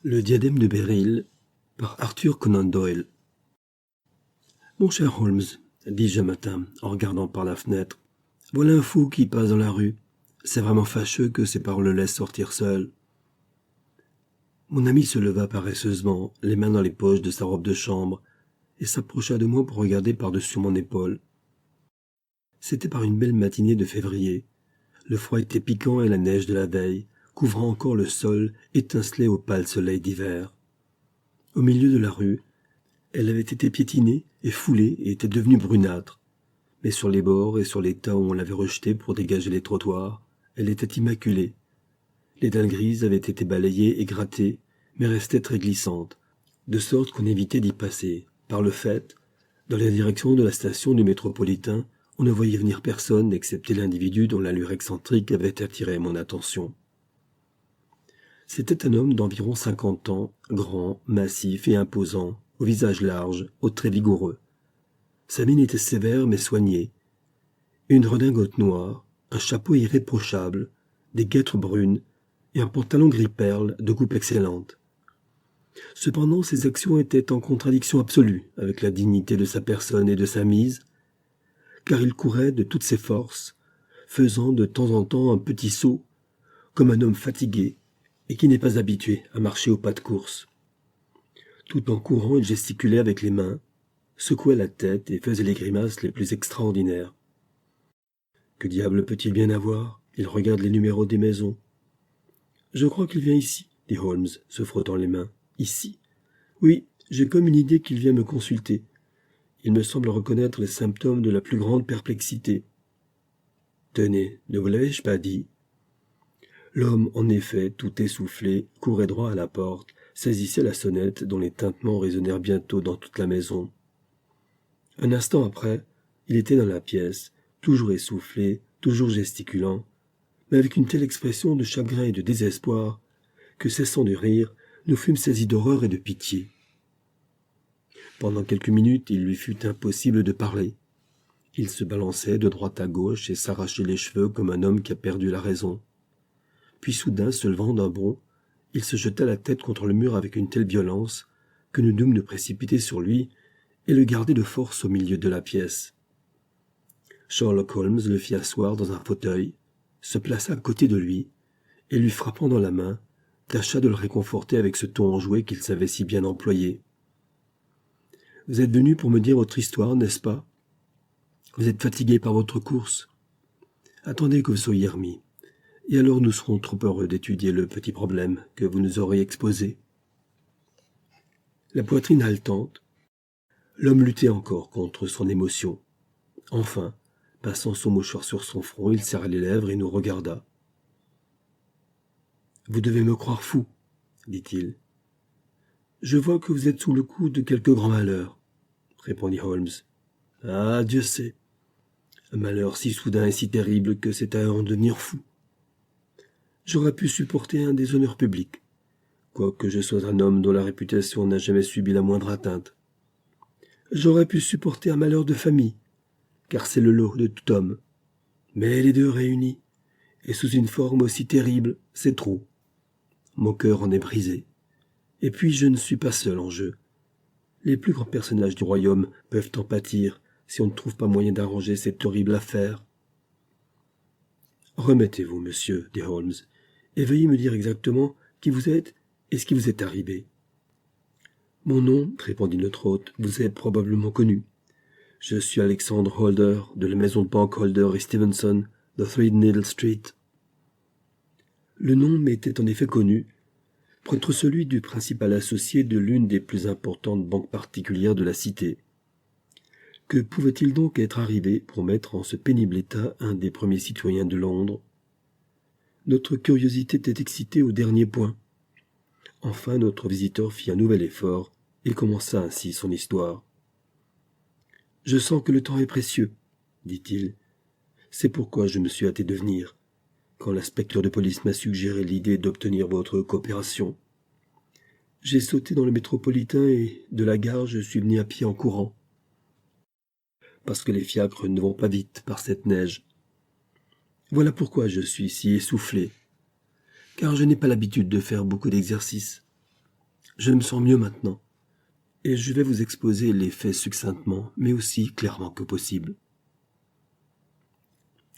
Le diadème de Beryl par Arthur Conan Doyle. Mon cher Holmes, dis-je un matin en regardant par la fenêtre, voilà un fou qui passe dans la rue. C'est vraiment fâcheux que ses parents le laissent sortir seul. Mon ami se leva paresseusement, les mains dans les poches de sa robe de chambre, et s'approcha de moi pour regarder par-dessus mon épaule. C'était par une belle matinée de février. Le froid était piquant et la neige de la veille, couvrant encore le sol, étincelait au pâle soleil d'hiver. Au milieu de la rue, elle avait été piétinée et foulée et était devenue brunâtre. Mais sur les bords et sur les tas où on l'avait rejetée pour dégager les trottoirs, elle était immaculée. Les dalles grises avaient été balayées et grattées, mais restaient très glissantes, de sorte qu'on évitait d'y passer. Par le fait, dans la direction de la station du métropolitain, on ne voyait venir personne excepté l'individu dont l'allure excentrique avait attiré mon attention. C'était un homme d'environ 50 ans, grand, massif et imposant, au visage large, aux traits vigoureux. Sa mine était sévère mais soignée. Une redingote noire, un chapeau irréprochable, des guêtres brunes et un pantalon gris-perle de coupe excellente. Cependant, ses actions étaient en contradiction absolue avec la dignité de sa personne et de sa mise, car il courait de toutes ses forces, faisant de temps en temps un petit saut, comme un homme fatigué et qui n'est pas habitué à marcher au pas de course. Tout en courant, il gesticulait avec les mains, secouait la tête et faisait les grimaces les plus extraordinaires. Que diable peut-il bien avoir? Il regarde les numéros des maisons. Je crois qu'il vient ici, dit Holmes, se frottant les mains. Ici? Oui, j'ai comme une idée qu'il vient me consulter. Il me semble reconnaître les symptômes de la plus grande perplexité. Tenez, ne vous l'avais-je pas dit? L'homme, en effet, tout essoufflé, courait droit à la porte, saisissait la sonnette dont les tintements résonnèrent bientôt dans toute la maison. Un instant après, il était dans la pièce, toujours essoufflé, toujours gesticulant, mais avec une telle expression de chagrin et de désespoir que, cessant de rire, nous fûmes saisis d'horreur et de pitié. Pendant quelques minutes, il lui fut impossible de parler. Il se balançait de droite à gauche et s'arrachait les cheveux comme un homme qui a perdu la raison. Puis soudain, se levant d'un bond, il se jeta la tête contre le mur avec une telle violence que nous dûmes nous précipiter sur lui et le garder de force au milieu de la pièce. Sherlock Holmes le fit asseoir dans un fauteuil, se plaça à côté de lui, et lui frappant dans la main, tâcha de le réconforter avec ce ton enjoué qu'il savait si bien employer. « Vous êtes venu pour me dire votre histoire, n'est-ce pas? Vous êtes fatigué par votre course. Attendez que vous soyez remis, et alors nous serons trop heureux d'étudier le petit problème que vous nous aurez exposé. » La poitrine haletante, l'homme luttait encore contre son émotion. Enfin, passant son mouchoir sur son front, il serra les lèvres et nous regarda. « Vous devez me croire fou, dit-il. Je vois que vous êtes sous le coup de quelque grand malheur, répondit Holmes. Ah, Dieu sait. Un malheur si soudain et si terrible que c'est à en devenir fou. J'aurais pu supporter un déshonneur public, quoique je sois un homme dont la réputation n'a jamais subi la moindre atteinte. J'aurais pu supporter un malheur de famille, car c'est le lot de tout homme. Mais les deux réunis, et sous une forme aussi terrible, c'est trop. Mon cœur en est brisé. Et puis je ne suis pas seul en jeu. Les plus grands personnages du royaume peuvent en pâtir si on ne trouve pas moyen d'arranger cette horrible affaire. Remettez-vous, monsieur, dit Holmes, et veuillez me dire exactement qui vous êtes et ce qui vous est arrivé. Mon nom, répondit notre hôte, vous est probablement connu. Je suis Alexandre Holder, de la maison de banque Holder et Stevenson, de Threadneedle Street. Le nom m'était en effet connu, pour être celui du principal associé de l'une des plus importantes banques particulières de la cité. Que pouvait-il donc être arrivé pour mettre en ce pénible état un des premiers citoyens de Londres? Notre curiosité était excitée au dernier point. Enfin, notre visiteur fit un nouvel effort et commença ainsi son histoire. « Je sens que le temps est précieux, dit-il. C'est pourquoi je me suis hâté de venir, quand l'inspecteur de police m'a suggéré l'idée d'obtenir votre coopération. J'ai sauté dans le métropolitain et, de la gare, je suis venu à pied en courant. Parce que les fiacres ne vont pas vite par cette neige. Voilà pourquoi je suis si essoufflé, car je n'ai pas l'habitude de faire beaucoup d'exercice. Je me sens mieux maintenant, et je vais vous exposer les faits succinctement, mais aussi clairement que possible.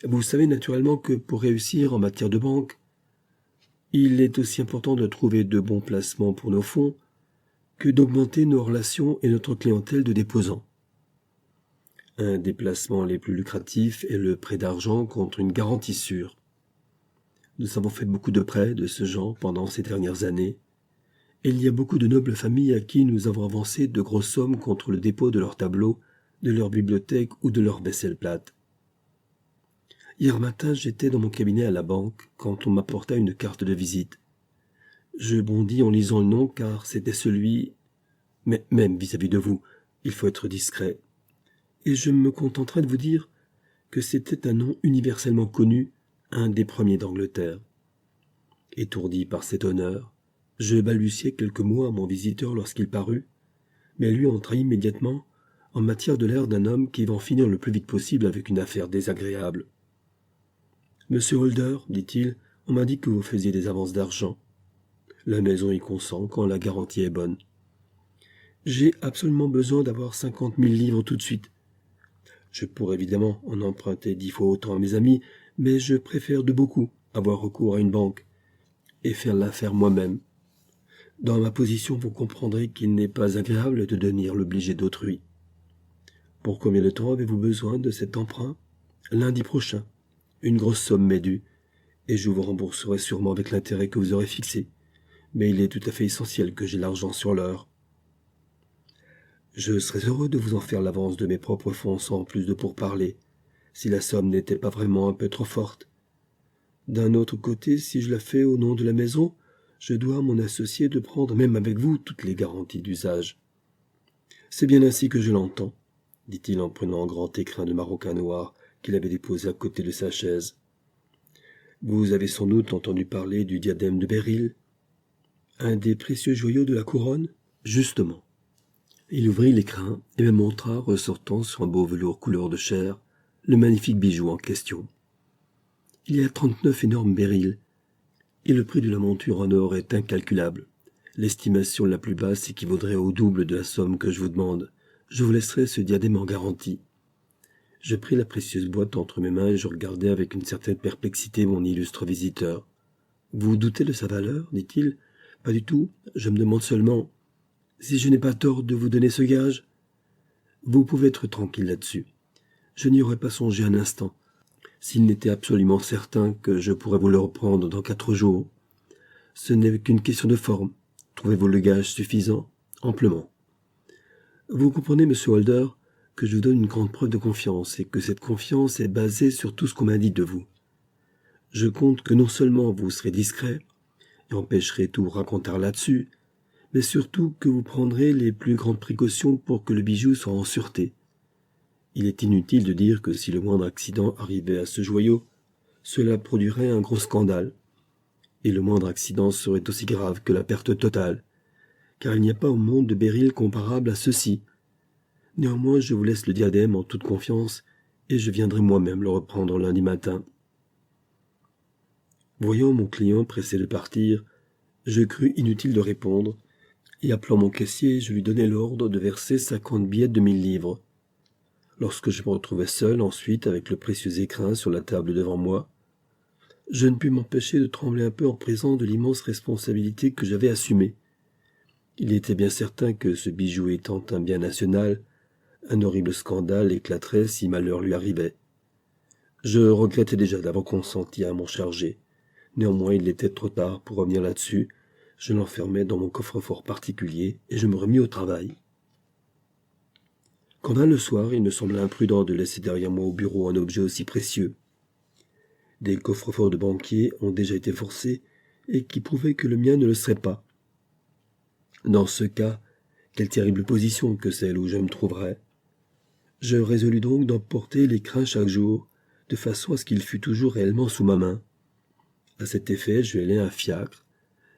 Vous savez naturellement que pour réussir en matière de banque, il est aussi important de trouver de bons placements pour nos fonds que d'augmenter nos relations et notre clientèle de déposants. Un des placements les plus lucratifs est le prêt d'argent contre une garantie sûre. Nous avons fait beaucoup de prêts de ce genre pendant ces dernières années, et il y a beaucoup de nobles familles à qui nous avons avancé de grosses sommes contre le dépôt de leurs tableaux, de leur bibliothèque ou de leur vaisselle plate. Hier matin, j'étais dans mon cabinet à la banque quand on m'apporta une carte de visite. Je bondis en lisant le nom car c'était celui... Mais même vis-à-vis de vous, il faut être discret. Et je me contenterai de vous dire que c'était un nom universellement connu, un des premiers d'Angleterre. Étourdi par cet honneur, je balbutiai quelques mots à mon visiteur lorsqu'il parut, mais lui entra immédiatement en matière de l'air d'un homme qui va en finir le plus vite possible avec une affaire désagréable. « Monsieur Holder, dit-il, on m'a dit que vous faisiez des avances d'argent. La maison y consent quand la garantie est bonne. J'ai absolument besoin d'avoir 50 000 livres tout de suite. Je pourrais évidemment en emprunter 10 fois autant à mes amis, mais je préfère de beaucoup avoir recours à une banque et faire l'affaire moi-même. Dans ma position, vous comprendrez qu'il n'est pas agréable de devenir l'obligé d'autrui. Pour combien de temps avez-vous besoin de cet emprunt? Lundi prochain. Une grosse somme m'est due, et je vous rembourserai sûrement avec l'intérêt que vous aurez fixé. Mais il est tout à fait essentiel que j'ai l'argent sur l'heure. Je serais heureux de vous en faire l'avance de mes propres fonds sans plus de pourparlers, si la somme n'était pas vraiment un peu trop forte. D'un autre côté, si je la fais au nom de la maison, je dois à mon associé de prendre même avec vous toutes les garanties d'usage. C'est bien ainsi que je l'entends, dit-il en prenant un grand écrin de maroquin noir qu'il avait déposé à côté de sa chaise. Vous avez sans doute entendu parler du diadème de Beryl, un des précieux joyaux de la couronne? Justement. Il ouvrit l'écrin et me montra, ressortant sur un beau velours couleur de chair, le magnifique bijou en question. Il y a 39 énormes Beryl, et le prix de la monture en or est incalculable. L'estimation la plus basse équivaudrait au double de la somme que je vous demande. Je vous laisserai ce diadème en garantie. Je pris la précieuse boîte entre mes mains et je regardai avec une certaine perplexité mon illustre visiteur. « Vous doutez de sa valeur, dit-il. Pas du tout. Je me demande seulement si je n'ai pas tort de vous donner ce gage. Vous pouvez être tranquille là-dessus. Je n'y aurais pas songé un instant, s'il n'était absolument certain que je pourrais vous le reprendre dans 4 jours. Ce n'est qu'une question de forme. Trouvez-vous le gage suffisant? Amplement. Vous comprenez, monsieur Holder, que je vous donne une grande preuve de confiance et que cette confiance est basée sur tout ce qu'on m'a dit de vous. Je compte que non seulement vous serez discret et empêcherez tout racontard là-dessus, mais surtout que vous prendrez les plus grandes précautions pour que le bijou soit en sûreté. Il est inutile de dire que si le moindre accident arrivait à ce joyau, cela produirait un gros scandale, et le moindre accident serait aussi grave que la perte totale, car il n'y a pas au monde de Beryl comparable à ceci. Néanmoins, je vous laisse le diadème en toute confiance, et je viendrai moi-même le reprendre lundi matin. Voyant mon client pressé de partir, je crus inutile de répondre, et appelant mon caissier, je lui donnai l'ordre de verser 50 billets de 1000 livres. Lorsque je me retrouvai seul ensuite avec le précieux écrin sur la table devant moi, je ne pus m'empêcher de trembler un peu en présence de l'immense responsabilité que j'avais assumée. Il était bien certain que ce bijou étant un bien national, un horrible scandale éclaterait si malheur lui arrivait. Je regrettais déjà d'avoir consenti à m'en charger. Néanmoins, il était trop tard pour revenir là-dessus. Je l'enfermai dans mon coffre-fort particulier et je me remis au travail. Quand vint le soir, il me sembla imprudent de laisser derrière moi au bureau un objet aussi précieux. Des coffres-forts de banquiers ont déjà été forcés et qui prouvaient que le mien ne le serait pas. Dans ce cas, quelle terrible position que celle où je me trouverais. Je résolus donc d'emporter l'écrin chaque jour, de façon à ce qu'il fût toujours réellement sous ma main. À cet effet, je hélai un fiacre,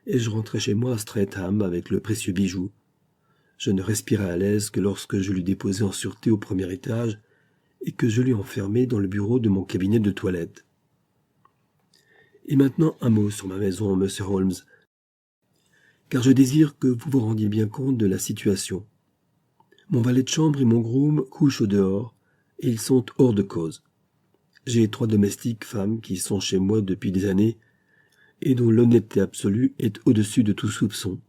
et je rentrai chez moi à Streatham avec le précieux bijou. Je ne respirai à l'aise que lorsque je l'eus déposé en sûreté au premier étage et que je l'eus enfermé dans le bureau de mon cabinet de toilette. Et maintenant un mot sur ma maison, monsieur Holmes. car je désire que vous vous rendiez bien compte de la situation. Mon valet de chambre et mon groom couchent au dehors, et ils sont hors de cause. J'ai 3 domestiques femmes qui sont chez moi depuis des années, et dont l'honnêteté absolue est au-dessus de tout soupçon.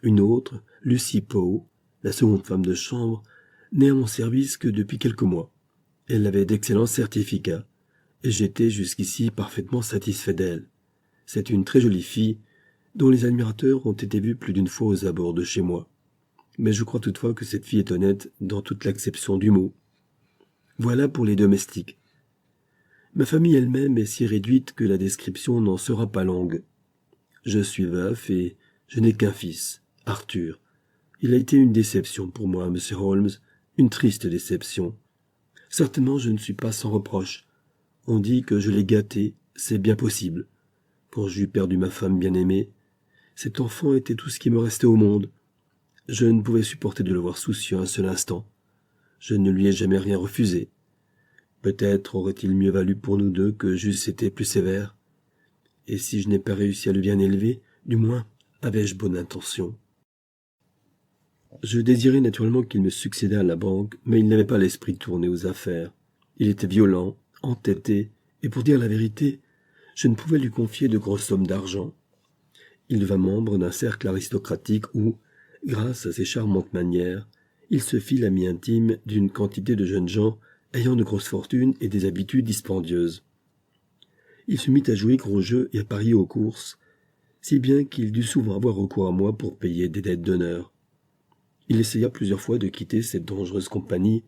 Une autre, Lucy Poe, la seconde femme de chambre, n'est à mon service que depuis quelques mois. Elle avait d'excellents certificats, et j'étais jusqu'ici parfaitement satisfait d'elle. C'est une très jolie fille, dont les admirateurs ont été vus plus d'une fois aux abords de chez moi. Mais je crois toutefois que cette fille est honnête dans toute l'acception du mot. Voilà pour les domestiques. Ma famille elle-même est si réduite que la description n'en sera pas longue. Je suis veuf et je n'ai qu'un fils, Arthur. Il a été une déception pour moi, monsieur Holmes, une triste déception. Certainement je ne suis pas sans reproche. On dit que je l'ai gâté, c'est bien possible. Quand j'eus perdu ma femme bien-aimée, cet enfant était tout ce qui me restait au monde. Je ne pouvais supporter de le voir soucieux un seul instant. Je ne lui ai jamais rien refusé. Peut-être aurait-il mieux valu pour nous deux que j'eusse été plus sévère. Et si je n'ai pas réussi à le bien élever, du moins avais-je bonne intention. Je désirais naturellement qu'il me succédât à la banque, mais il n'avait pas l'esprit tourné aux affaires. Il était violent, entêté, et pour dire la vérité, je ne pouvais lui confier de grosses sommes d'argent. Il devint membre d'un cercle aristocratique où, grâce à ses charmantes manières, il se fit l'ami intime d'une quantité de jeunes gens ayant de grosses fortunes et des habitudes dispendieuses. Il se mit à jouer gros jeux et à parier aux courses, si bien qu'il dut souvent avoir recours à moi pour payer des dettes d'honneur. Il essaya plusieurs fois de quitter cette dangereuse compagnie,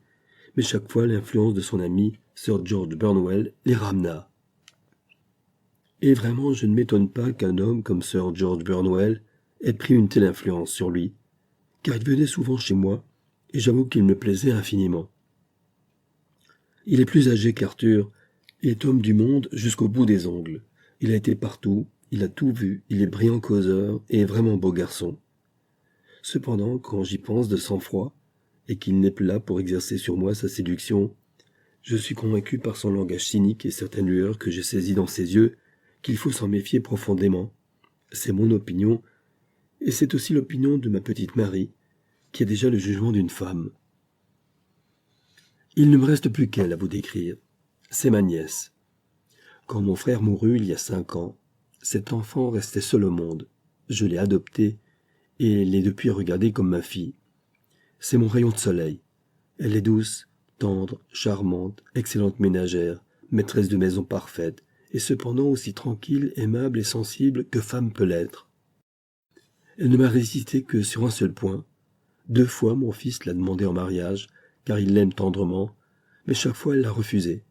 mais chaque fois l'influence de son ami, Sir George Burnwell, les ramena. Et vraiment, je ne m'étonne pas qu'un homme comme Sir George Burnwell ait pris une telle influence sur lui, car il venait souvent chez moi, et j'avoue qu'il me plaisait infiniment. Il est plus âgé qu'Arthur, et est homme du monde jusqu'au bout des ongles. Il a été partout, il a tout vu, il est brillant causeur, et vraiment beau garçon. Cependant, quand j'y pense de sang-froid, et qu'il n'est plus là pour exercer sur moi sa séduction, je suis convaincu par son langage cynique et certaines lueurs que j'ai saisies dans ses yeux qu'il faut s'en méfier profondément. C'est mon opinion, et c'est aussi l'opinion de ma petite Marie, qui a déjà le jugement d'une femme. Il ne me reste plus qu'elle à vous décrire. C'est ma nièce. Quand mon frère mourut il y a 5 ans, cet enfant restait seul au monde. Je l'ai adoptée, et l'ai depuis regardée comme ma fille. C'est mon rayon de soleil. Elle est douce, tendre, charmante, excellente ménagère, maîtresse de maison parfaite, et cependant aussi tranquille, aimable et sensible que femme peut l'être. Elle ne m'a résisté que sur un seul point. 2 fois mon fils l'a demandé en mariage, car il l'aime tendrement, mais chaque fois elle l'a refusé.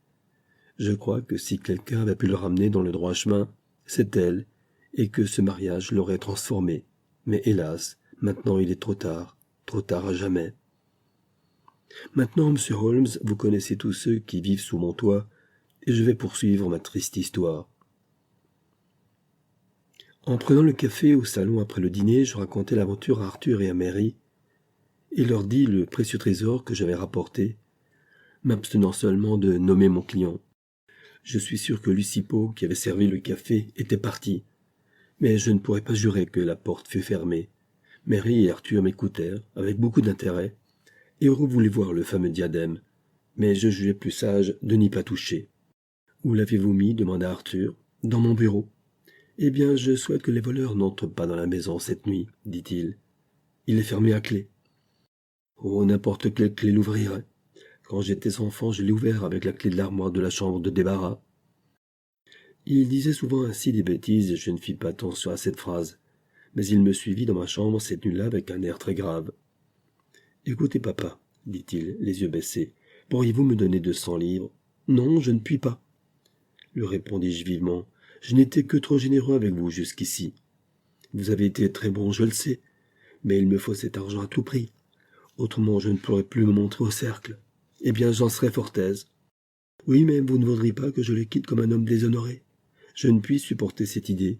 Je crois que si quelqu'un avait pu le ramener dans le droit chemin, c'est elle, et que ce mariage l'aurait transformé. Mais hélas, maintenant il est trop tard à jamais. Maintenant, monsieur Holmes, vous connaissez tous ceux qui vivent sous mon toit, et je vais poursuivre ma triste histoire. En prenant le café au salon après le dîner, je racontai l'aventure à Arthur et à Mary, et leur dis le précieux trésor que j'avais rapporté, m'abstenant seulement de nommer mon client. Je suis sûr que Lucy Poe, qui avait servi le café, était partie, mais je ne pourrais pas jurer que la porte fût fermée. Mary et Arthur m'écoutèrent avec beaucoup d'intérêt, et heureux voulaient voir le fameux diadème, mais je jugeais plus sage de n'y pas toucher. « Où l'avez-vous mis » demanda Arthur. « Dans mon bureau. »« Eh bien, je souhaite que les voleurs n'entrent pas dans la maison cette nuit, dit-il. Il est fermé à clé. »« Oh, n'importe quelle clé l'ouvrirait. Quand j'étais enfant, je l'ai ouvert avec la clé de l'armoire de la chambre de débarras. » Il disait souvent ainsi des bêtises et je ne fis pas attention à cette phrase. Mais il me suivit dans ma chambre cette nuit-là avec un air très grave. « Écoutez, papa, dit-il, les yeux baissés, pourriez-vous me donner 200 livres ? » « Non, je ne puis pas. » lui répondis-je vivement. « Je n'étais que trop généreux avec vous jusqu'ici. Vous avez été très bon, je le sais, mais il me faut cet argent à tout prix. Autrement, je ne pourrais plus me montrer au cercle. Eh bien, j'en serais fort aise. Oui, mais vous ne voudriez pas que je le quitte comme un homme déshonoré. Je ne puis supporter cette idée.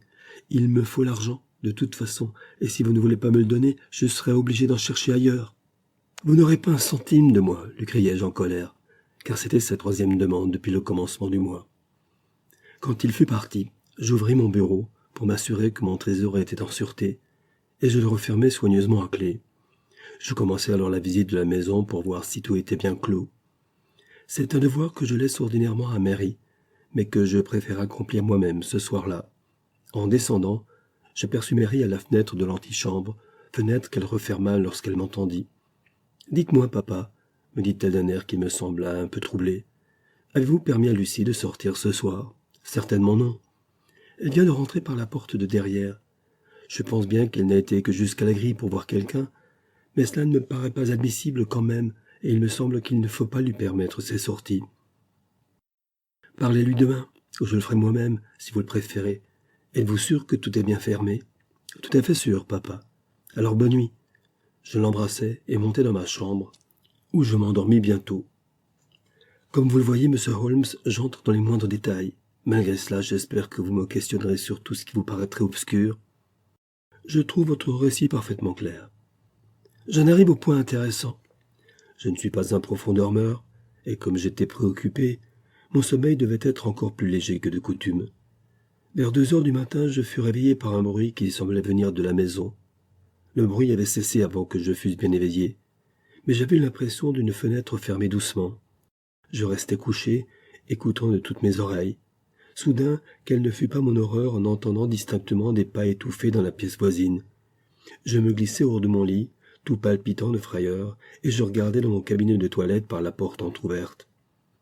Il me faut l'argent, de toute façon, et si vous ne voulez pas me le donner, je serai obligé d'en chercher ailleurs. »« Vous n'aurez pas un centime de moi, lui criai-je en colère, car c'était sa 3e demande depuis le commencement du mois. Quand il fut parti, j'ouvris mon bureau pour m'assurer que mon trésor était en sûreté, et je le refermai soigneusement à clé. Je commençai alors la visite de la maison pour voir si tout était bien clos. C'est un devoir que je laisse ordinairement à Mary, mais que je préfère accomplir moi-même ce soir-là. En descendant, j'aperçus Mary à la fenêtre de l'antichambre, fenêtre qu'elle referma lorsqu'elle m'entendit. « Dites-moi, papa, » me dit-elle d'un air qui me sembla un peu troublé, « avez-vous permis à Lucie de sortir ce soir ?»« Certainement non. Elle vient de rentrer par la porte de derrière. Je pense bien qu'elle n'a été que jusqu'à la grille pour voir quelqu'un, mais cela ne me paraît pas admissible quand même, et il me semble qu'il ne faut pas lui permettre ces sorties. Parlez-lui demain, ou je le ferai moi-même, si vous le préférez. Êtes-vous sûr que tout est bien fermé ? Tout à fait sûr, papa. Alors bonne nuit. Je l'embrassai et montai dans ma chambre, où je m'endormis bientôt. Comme vous le voyez, monsieur Holmes, j'entre dans les moindres détails. Malgré cela, j'espère que vous me questionnerez sur tout ce qui vous paraîtrait obscur. Je trouve votre récit parfaitement clair. J'en arrive au point intéressant. Je ne suis pas un profond dormeur, et comme j'étais préoccupé, mon sommeil devait être encore plus léger que de coutume. Vers 2 heures du matin, je fus réveillé par un bruit qui semblait venir de la maison. Le bruit avait cessé avant que je fusse bien éveillé, mais j'avais l'impression d'une fenêtre fermée doucement. Je restai couché, écoutant de toutes mes oreilles. Soudain, quelle ne fut pas mon horreur en entendant distinctement des pas étouffés dans la pièce voisine. Je me glissai hors de mon lit, tout palpitant de frayeur, et je regardai dans mon cabinet de toilette par la porte entr'ouverte.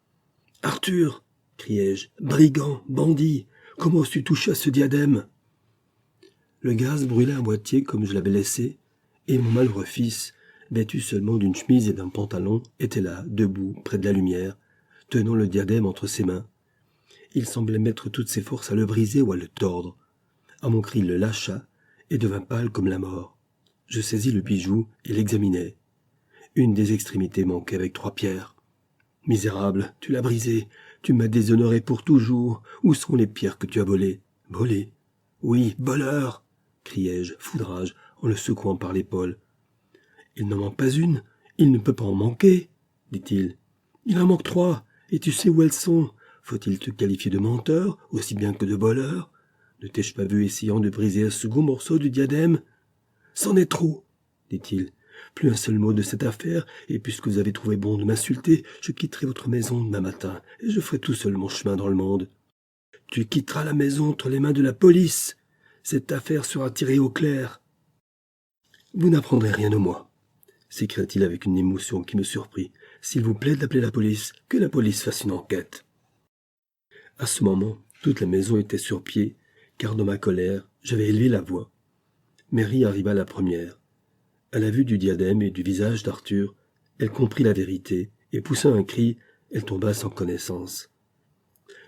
« Arthur !» criai-je. « Brigand, bandit, comment as-tu touché à ce diadème ?» Le gaz brûlait à moitié comme je l'avais laissé, et mon malheureux fils, vêtu seulement d'une chemise et d'un pantalon, était là, debout, près de la lumière, tenant le diadème entre ses mains. Il semblait mettre toutes ses forces à le briser ou à le tordre. À mon cri, il le lâcha et devint pâle comme la mort. Je saisis le bijou et l'examinai. Une des extrémités manquait avec 3 pierres. « Misérable, tu l'as brisé, tu m'as déshonoré pour toujours. Où sont les pierres que tu as volées ?»« Volées ? Oui, voleur !» criai-je, foudrage, en le secouant par l'épaule. « Il n'en manque pas une, il ne peut pas en manquer, dit-il. Il en manque 3, et tu sais où elles sont. Faut-il te qualifier de menteur, aussi bien que de voleur ? Ne t'ai-je pas vu essayant de briser un second morceau du diadème ? C'en est trop, dit-il. Plus un seul mot de cette affaire, et puisque vous avez trouvé bon de m'insulter, je quitterai votre maison demain matin, et je ferai tout seul mon chemin dans le monde. Tu quitteras la maison entre les mains de la police. Cette affaire sera tirée au clair. Vous n'apprendrez rien de moi, s'écria-t-il avec une émotion qui me surprit. S'il vous plaît d'appeler la police, que la police fasse une enquête. À ce moment, toute la maison était sur pied, car dans ma colère, j'avais élevé la voix. Mary arriva la première. À la vue du diadème et du visage d'Arthur, elle comprit la vérité, et poussant un cri, elle tomba sans connaissance.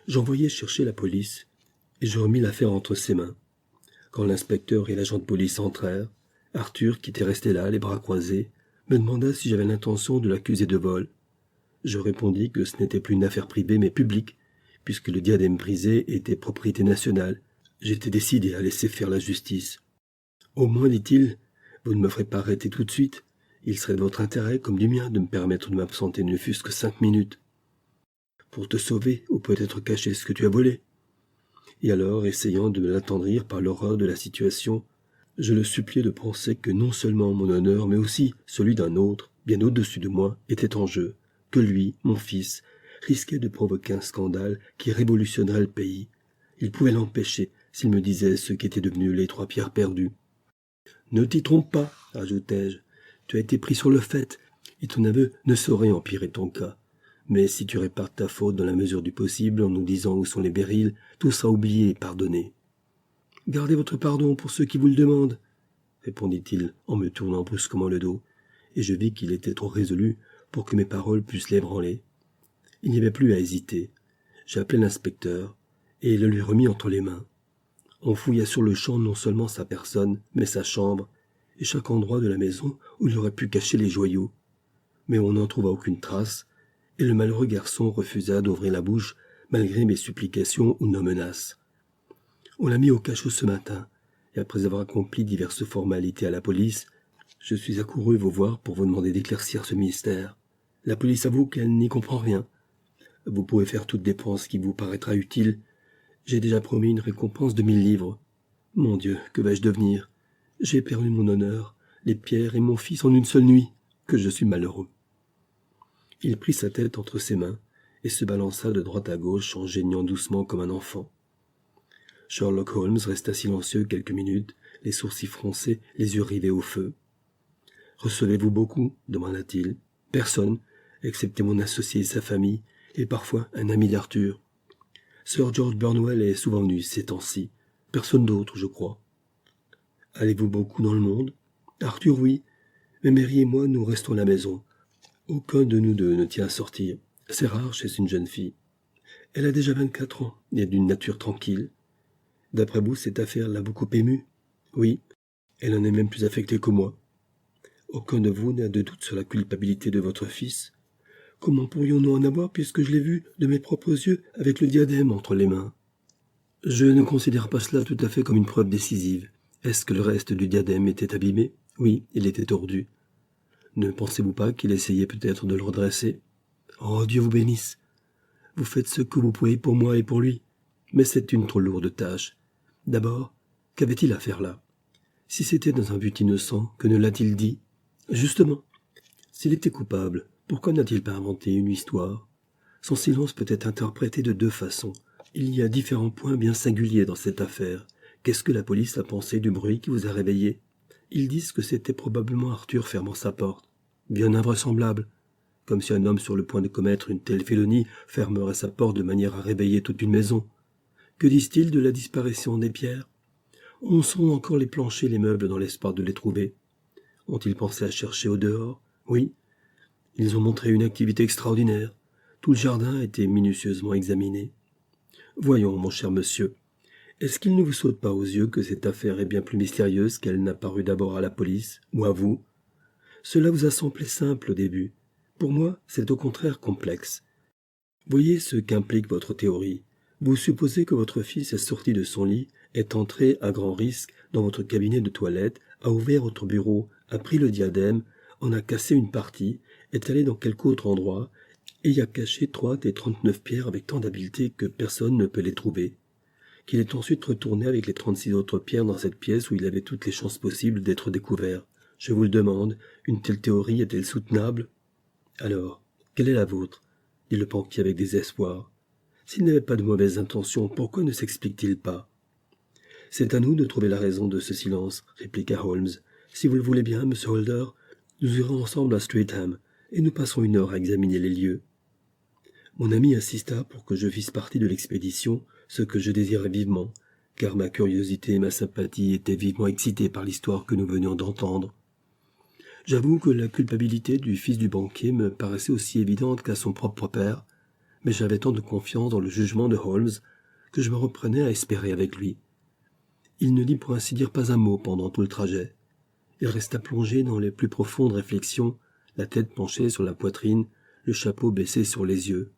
J'envoyai chercher la police, et je remis l'affaire entre ses mains. Quand l'inspecteur et l'agent de police entrèrent, Arthur, qui était resté là, les bras croisés, me demanda si j'avais l'intention de l'accuser de vol. Je répondis que ce n'était plus une affaire privée mais publique, puisque le diadème brisé était propriété nationale. J'étais décidé à laisser faire la justice. Au moins, dit-il, vous ne me ferez pas arrêter tout de suite. Il serait de votre intérêt, comme du mien, de me permettre de m'absenter ne fût-ce que 5 minutes. Pour te sauver, ou peut-être cacher ce que tu as volé. Et alors, essayant de l'attendrir par l'horreur de la situation, je le suppliai de penser que non seulement mon honneur, mais aussi celui d'un autre, bien au-dessus de moi, était en jeu, que lui, mon fils, risquait de provoquer un scandale qui révolutionnerait le pays. Il pouvait l'empêcher s'il me disait ce qu'étaient devenues les 3 pierres perdues. « Ne t'y trompe pas, ajoutai-je. Tu as été pris sur le fait, et ton aveu ne saurait empirer ton cas. Mais si tu répares ta faute dans la mesure du possible en nous disant où sont les béryls, tout sera oublié et pardonné. »« Gardez votre pardon pour ceux qui vous le demandent, » répondit-il en me tournant brusquement le dos, et je vis qu'il était trop résolu pour que mes paroles pussent l'ébranler. Il n'y avait plus à hésiter. J'appelai l'inspecteur, et le lui remis entre les mains. On fouilla sur le champ non seulement sa personne, mais sa chambre, et chaque endroit de la maison où il aurait pu cacher les joyaux. Mais on n'en trouva aucune trace, et le malheureux garçon refusa d'ouvrir la bouche malgré mes supplications ou nos menaces. On l'a mis au cachot ce matin, et après avoir accompli diverses formalités à la police, je suis accouru vous voir pour vous demander d'éclaircir ce mystère. La police avoue qu'elle n'y comprend rien. Vous pouvez faire toute dépense qui vous paraîtra utile. J'ai déjà promis une récompense de 1000 livres. Mon Dieu, que vais-je devenir ? J'ai perdu mon honneur, les pierres et mon fils en une seule nuit, que je suis malheureux. » Il prit sa tête entre ses mains et se balança de droite à gauche en geignant doucement comme un enfant. Sherlock Holmes resta silencieux quelques minutes, les sourcils froncés, les yeux rivés au feu. « Recevez-vous beaucoup » demanda-t-il. « Personne, excepté mon associé et sa famille, et parfois un ami d'Arthur. Sir George Burnwell est souvent venu ces temps-ci. Personne d'autre, je crois. » « Allez-vous beaucoup dans le monde ?»« Arthur, oui, mais Mary et moi, nous restons à la maison. Aucun de nous deux ne tient à sortir. C'est rare chez une jeune fille. Elle a déjà 24 ans et est d'une nature tranquille. D'après vous, cette affaire l'a beaucoup émue ? Oui, elle en est même plus affectée que moi. Aucun de vous n'a de doute sur la culpabilité de votre fils. Comment pourrions-nous en avoir puisque je l'ai vu de mes propres yeux avec le diadème entre les mains ? Je ne considère pas cela tout à fait comme une preuve décisive. Est-ce que le reste du diadème était abîmé ? Oui, il était tordu. Ne pensez-vous pas qu'il essayait peut-être de le redresser ? Oh, Dieu vous bénisse. Vous faites ce que vous pouvez pour moi et pour lui. Mais c'est une trop lourde tâche. D'abord, qu'avait-il à faire là ? Si c'était dans un but innocent, que ne l'a-t-il dit ? Justement, s'il était coupable, pourquoi n'a-t-il pas inventé une histoire ? Son silence peut être interprété de deux façons. Il y a différents points bien singuliers dans cette affaire. Qu'est-ce que la police a pensé du bruit qui vous a réveillé ? Ils disent que c'était probablement Arthur fermant sa porte. Bien invraisemblable. Comme si un homme sur le point de commettre une telle félonie fermerait sa porte de manière à réveiller toute une maison. Que disent-ils de la disparition des pierres ? On sonde encore les planchers et les meubles dans l'espoir de les trouver. Ont-ils pensé à chercher au dehors ? Oui. Ils ont montré une activité extraordinaire. Tout le jardin a été minutieusement examiné. Voyons, mon cher monsieur, est-ce qu'il ne vous saute pas aux yeux que cette affaire est bien plus mystérieuse qu'elle n'a paru d'abord à la police, ou à vous ? Cela vous a semblé simple au début. Pour moi, c'est au contraire complexe. Voyez ce qu'implique votre théorie. Vous supposez que votre fils est sorti de son lit, est entré à grand risque dans votre cabinet de toilette, a ouvert votre bureau, a pris le diadème, en a cassé une partie, est allé dans quelque autre endroit, et y a caché 3 des 39 pierres avec tant d'habileté que personne ne peut les trouver, qu'il est ensuite retourné avec les 36 autres pierres dans cette pièce où il avait toutes les chances possibles d'être découvert. Je vous le demande, une telle théorie est-elle soutenable ? Alors, quelle est la vôtre ? Dit le banquier avec désespoir. S'il n'avait pas de mauvaises intentions, pourquoi ne s'explique-t-il pas ? C'est à nous de trouver la raison de ce silence, répliqua Holmes. Si vous le voulez bien, monsieur Holder, nous irons ensemble à Streatham, et nous passerons 1 heure à examiner les lieux. Mon ami insista pour que je fisse partie de l'expédition, ce que je désirais vivement, car ma curiosité et ma sympathie étaient vivement excitées par l'histoire que nous venions d'entendre. J'avoue que la culpabilité du fils du banquier me paraissait aussi évidente qu'à son propre père, mais j'avais tant de confiance dans le jugement de Holmes que je me reprenais à espérer avec lui. Il ne dit pour ainsi dire pas un mot pendant tout le trajet. Il resta plongé dans les plus profondes réflexions, la tête penchée sur la poitrine, le chapeau baissé sur les yeux.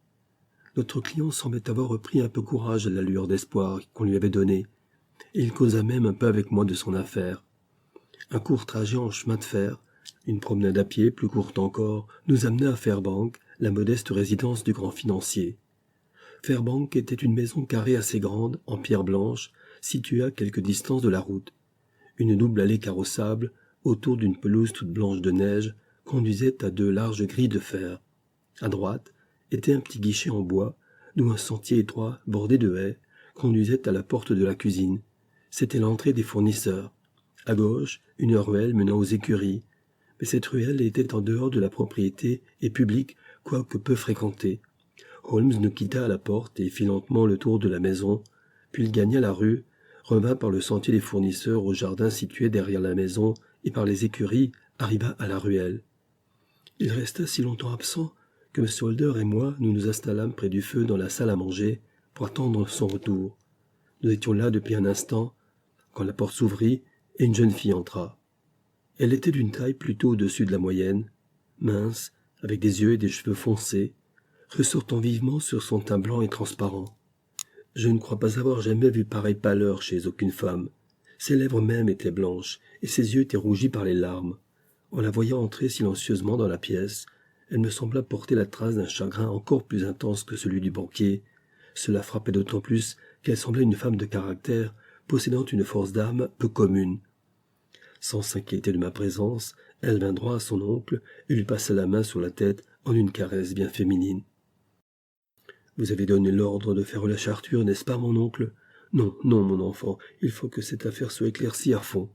Notre client semblait avoir repris un peu courage à la lueur d'espoir qu'on lui avait donnée, et il causa même un peu avec moi de son affaire. Un court trajet en chemin de fer, une promenade à pied plus courte encore, nous amena à Fairbank, la modeste résidence du grand financier. Fairbank était une maison carrée assez grande, en pierre blanche, située à quelque distance de la route. Une double allée carrossable, autour d'une pelouse toute blanche de neige, conduisait à 2 larges grilles de fer. À droite était un petit guichet en bois, d'où un sentier étroit, bordé de haies, conduisait à la porte de la cuisine. C'était l'entrée des fournisseurs. À gauche, une ruelle menant aux écuries, mais cette ruelle était en dehors de la propriété et publique, quoique peu fréquentée. Holmes nous quitta à la porte et fit lentement le tour de la maison, puis il gagna la rue, revint par le sentier des fournisseurs au jardin situé derrière la maison et par les écuries arriva à la ruelle. Il resta si longtemps absent que M. Holder et moi nous nous installâmes près du feu dans la salle à manger pour attendre son retour. Nous étions là depuis un instant, quand la porte s'ouvrit et une jeune fille entra. Elle était d'une taille plutôt au-dessus de la moyenne, mince, avec des yeux et des cheveux foncés, ressortant vivement sur son teint blanc et transparent. Je ne crois pas avoir jamais vu pareille pâleur chez aucune femme. Ses lèvres même étaient blanches, et ses yeux étaient rougis par les larmes. En la voyant entrer silencieusement dans la pièce, elle me sembla porter la trace d'un chagrin encore plus intense que celui du banquier. Cela frappait d'autant plus qu'elle semblait une femme de caractère, possédant une force d'âme peu commune. Sans s'inquiéter de ma présence, elle vint droit à son oncle et lui passa la main sur la tête en une caresse bien féminine. « Vous avez donné l'ordre de faire relâcher Arthur, n'est-ce pas, mon oncle ? Non, non, mon enfant, il faut que cette affaire soit éclaircie à fond.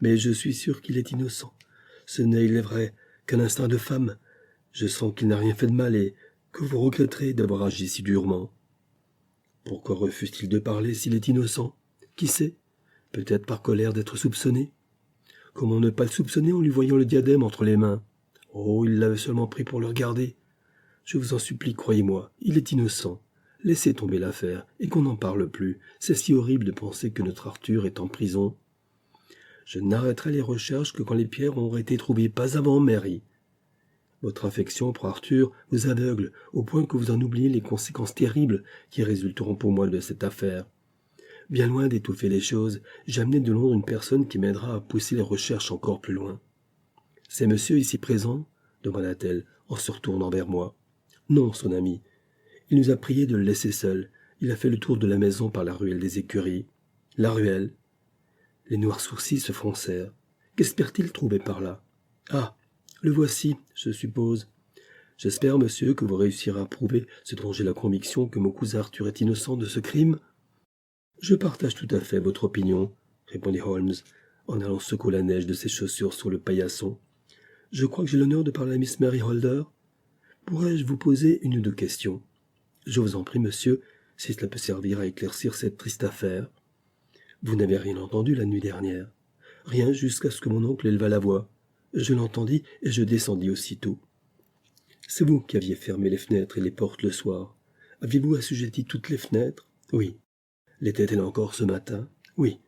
Mais je suis sûr qu'il est innocent. Ce n'est, il est vrai, qu'un instinct de femme. Je sens qu'il n'a rien fait de mal et que vous regretterez d'avoir agi si durement. Pourquoi refuse-t-il de parler s'il est innocent? Qui sait? Peut-être par colère d'être soupçonné. Comment ne pas le soupçonner en lui voyant le diadème entre les mains? Oh, il l'avait seulement pris pour le regarder. Je vous en supplie, croyez-moi, il est innocent. Laissez tomber l'affaire et qu'on n'en parle plus. C'est si horrible de penser que notre Arthur est en prison. Je n'arrêterai les recherches que quand les pierres auront été trouvées, pas avant, Mary. Votre affection pour Arthur vous aveugle au point que vous en oubliez les conséquences terribles qui résulteront pour moi de cette affaire. Bien loin d'étouffer les choses, j'ai amené de Londres une personne qui m'aidera à pousser les recherches encore plus loin. « C'est monsieur ici présent ?» demanda-t-elle en se retournant vers moi. « Non, son ami. Il nous a prié de le laisser seul. Il a fait le tour de la maison par la ruelle des écuries. » « La ruelle ?» Les noirs sourcils se froncèrent. Qu'espère-t-il trouver par là? Ah, le voici, je suppose. J'espère, monsieur, que vous réussirez à prouver ce dont j'ai la conviction que mon cousin Arthur est innocent de ce crime. Je partage tout à fait votre opinion, répondit Holmes, en allant secouer la neige de ses chaussures sur le paillasson. Je crois que j'ai l'honneur de parler à Miss Mary Holder. Pourrais-je vous poser une ou deux questions? Je vous en prie, monsieur, si cela peut servir à éclaircir cette triste affaire. Vous n'avez rien entendu la nuit dernière. Rien jusqu'à ce que mon oncle éleva la voix. Je l'entendis et je descendis aussitôt. C'est vous qui aviez fermé les fenêtres et les portes le soir. Aviez-vous assujetti toutes les fenêtres? Oui. L'était-elle encore ce matin? Oui.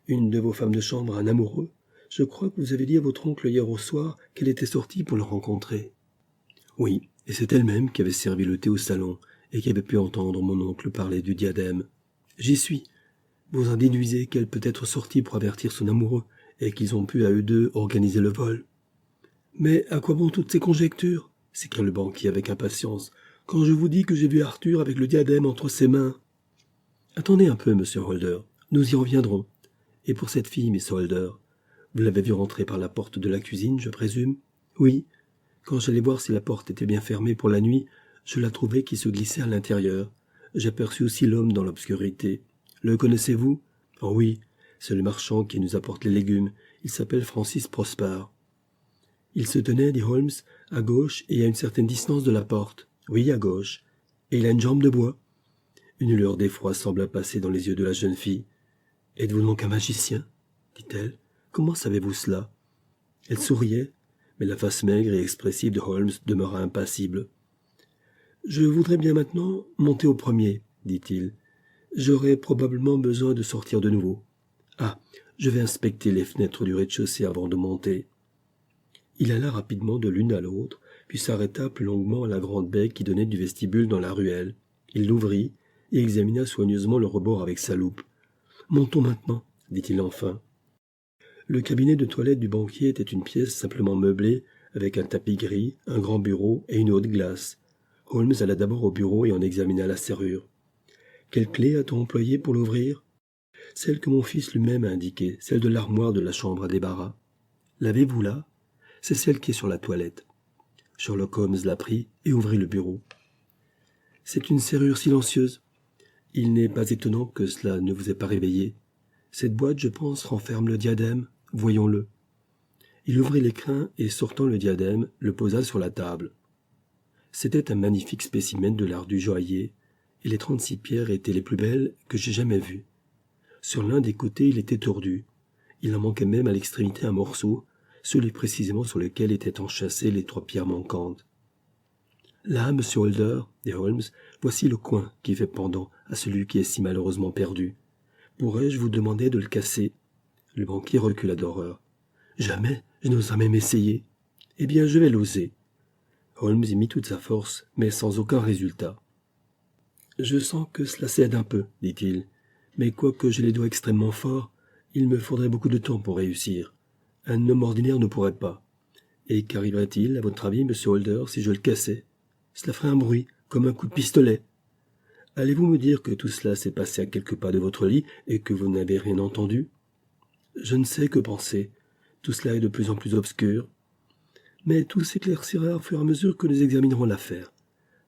Une de vos femmes de chambre, un amoureux? Je crois que vous avez dit à votre oncle hier au soir qu'elle était sortie pour le rencontrer. Oui, et c'est elle-même qui avait servi le thé au salon et qui avait pu entendre mon oncle parler du diadème. J'y suis. Vous en déduisez qu'elle peut être sortie pour avertir son amoureux et qu'ils ont pu à eux deux organiser le vol. Mais à quoi bon toutes ces conjectures? S'écria le banquier avec impatience, quand je vous dis que j'ai vu Arthur avec le diadème entre ses mains. Attendez un peu, monsieur Holder, nous y reviendrons. Et pour cette fille, Miss Holder, vous l'avez vue rentrer par la porte de la cuisine, je présume? Oui. Quand j'allais voir si la porte était bien fermée pour la nuit, je la trouvai qui se glissait à l'intérieur. J'aperçus aussi l'homme dans l'obscurité. Le connaissez-vous? Oh oui, c'est le marchand qui nous apporte les légumes. Il s'appelle Francis Prosper. Il se tenait, dit Holmes, à gauche et à une certaine distance de la porte. Oui, à gauche. Et il a une jambe de bois. Une lueur d'effroi sembla passer dans les yeux de la jeune fille. Êtes-vous donc un magicien? Dit-elle. Comment savez-vous cela? Elle souriait, mais la face maigre et expressive de Holmes demeura impassible. Je voudrais bien maintenant monter au premier, dit-il. J'aurai probablement besoin de sortir de nouveau. Ah, je vais inspecter les fenêtres du rez-de-chaussée avant de monter. Il alla rapidement de l'une à l'autre, puis s'arrêta plus longuement à la grande baie qui donnait du vestibule dans la ruelle. Il l'ouvrit et examina soigneusement le rebord avec sa loupe. « Montons maintenant, » dit-il enfin. Le cabinet de toilette du banquier était une pièce simplement meublée, avec un tapis gris, un grand bureau et une haute glace. Holmes alla d'abord au bureau et en examina la serrure. Quelle clé a-t-on employée pour l'ouvrir? Celle que mon fils lui-même a indiquée, celle de l'armoire de la chambre à débarras. L'avez-vous là? C'est celle qui est sur la toilette. Sherlock Holmes la prit et ouvrit le bureau. C'est une serrure silencieuse. Il n'est pas étonnant que cela ne vous ait pas réveillé. Cette boîte, je pense, renferme le diadème. Voyons-le. Il ouvrit l'écrin et, sortant le diadème, le posa sur la table. C'était un magnifique spécimen de l'art du joaillier, et les 36 pierres étaient les plus belles que j'ai jamais vues. Sur l'un des côtés, il était tordu. Il en manquait même à l'extrémité un morceau, celui précisément sur lequel étaient enchâssées les 3 pierres manquantes. Là, monsieur Holder, dit Holmes, voici le coin qui fait pendant à celui qui est si malheureusement perdu. Pourrais-je vous demander de le casser? Le banquier recula d'horreur. Jamais, je n'oserais même essayer. Eh bien, je vais l'oser. Holmes y mit toute sa force, mais sans aucun résultat. Je sens que cela cède un peu, dit-il, mais quoique j'ai les doigts extrêmement forts, il me faudrait beaucoup de temps pour réussir. Un homme ordinaire ne pourrait pas. Et qu'arriverait-il, à votre avis, monsieur Holder, si je le cassais? Cela ferait un bruit, comme un coup de pistolet. Allez-vous me dire que tout cela s'est passé à quelques pas de votre lit et que vous n'avez rien entendu? Je ne sais que penser. Tout cela est de plus en plus obscur. Mais tout s'éclaircira au fur et à mesure que nous examinerons l'affaire.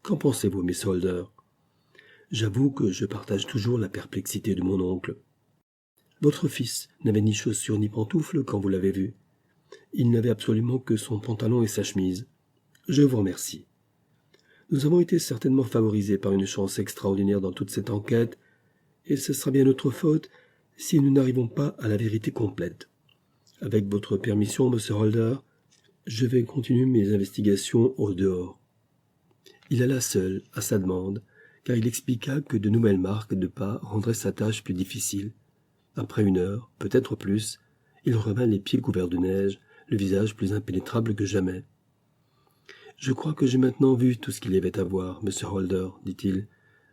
Qu'en pensez-vous, Miss Holder? J'avoue que je partage toujours la perplexité de mon oncle. Votre fils n'avait ni chaussures ni pantoufles quand vous l'avez vu. Il n'avait absolument que son pantalon et sa chemise. Je vous remercie. Nous avons été certainement favorisés par une chance extraordinaire dans toute cette enquête, et ce sera bien notre faute si nous n'arrivons pas à la vérité complète. Avec votre permission, Monsieur Holder, je vais continuer mes investigations au dehors. Il alla seul, à sa demande, car il expliqua que de nouvelles marques de pas rendraient sa tâche plus difficile. Après 1 heure, peut-être plus, il revint les pieds couverts de neige, le visage plus impénétrable que jamais. « Je crois que j'ai maintenant vu tout ce qu'il y avait à voir, Monsieur Holder, dit-il.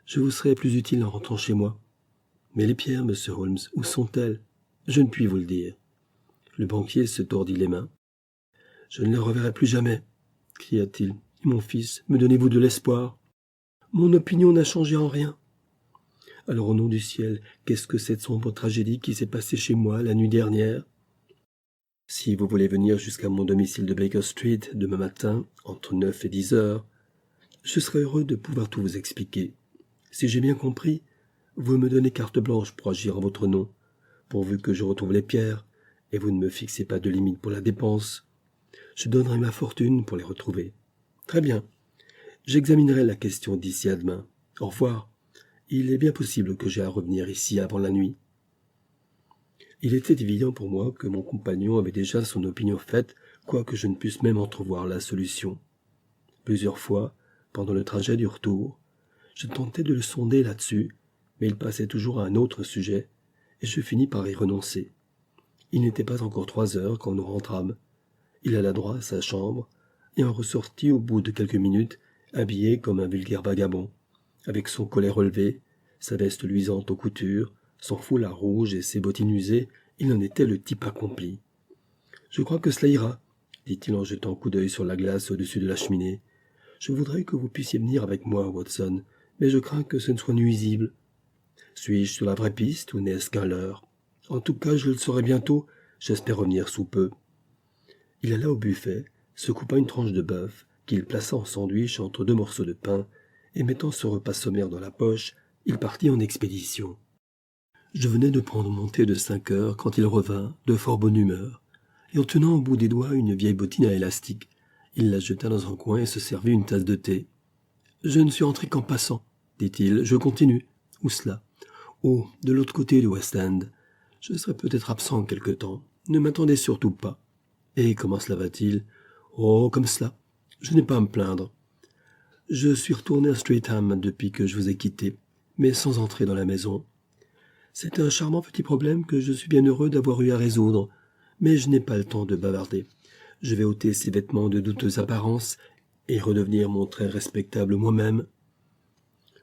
Je vous serai plus utile en rentrant chez moi. Mais les pierres, Monsieur Holmes, où sont-elles? Je ne puis vous le dire. » Le banquier se tordit les mains. « Je ne les reverrai plus jamais, » cria-t-il. « Mon fils, me donnez-vous de l'espoir? Mon opinion n'a changé en rien. Alors au nom du ciel, qu'est-ce que cette sombre tragédie qui s'est passée chez moi la nuit dernière? Si vous voulez venir jusqu'à mon domicile de Baker Street demain matin, entre 9 et 10 heures, je serai heureux de pouvoir tout vous expliquer. Si j'ai bien compris, vous me donnez carte blanche pour agir en votre nom, pourvu que je retrouve les pierres, et vous ne me fixez pas de limite pour la dépense. Je donnerai ma fortune pour les retrouver. Très bien. J'examinerai la question d'ici à demain. Au revoir. Il est bien possible que j'aie à revenir ici avant la nuit. Il était évident pour moi que mon compagnon avait déjà son opinion faite, quoique je ne puisse même entrevoir la solution. Plusieurs fois, pendant le trajet du retour, je tentais de le sonder là-dessus, mais il passait toujours à un autre sujet, et je finis par y renoncer. Il n'était pas encore 3 heures quand nous rentrâmes. Il alla droit à sa chambre, et en ressortit au bout de quelques minutes, habillé comme un vulgaire vagabond, avec son collet relevé, sa veste luisante aux coutures, son foulard rouge et ses bottines usées, il en était le type accompli. « Je crois que cela ira, » dit-il en jetant un coup d'œil sur la glace au-dessus de la cheminée. « Je voudrais que vous puissiez venir avec moi, Watson, mais je crains que ce ne soit nuisible. Suis-je sur la vraie piste ou n'est-ce qu'un leurre? En tout cas, je le saurai bientôt, j'espère revenir sous peu. » Il alla au buffet, se coupa une tranche de bœuf, qu'il plaça en sandwich entre 2 morceaux de pain, et mettant ce repas sommaire dans la poche, il partit en expédition. Je venais de prendre mon thé de 5 heures quand il revint, de fort bonne humeur, et en tenant au bout des doigts une vieille bottine à élastique, il la jeta dans un coin et se servit une tasse de thé. « Je ne suis entré qu'en passant, » dit-il, « je continue. »« Où cela ? » ?»« Oh, de l'autre côté du West End. Je serai peut-être absent quelque temps. Ne m'attendez surtout pas. »« Et comment cela va-t-il ? » ?»« Oh, comme cela. Je n'ai pas à me plaindre. Je suis retourné à Streatham depuis que je vous ai quitté, mais sans entrer dans la maison. C'est un charmant petit problème que je suis bien heureux d'avoir eu à résoudre, mais je n'ai pas le temps de bavarder. Je vais ôter ces vêtements de douteuse apparence et redevenir mon très respectable moi-même.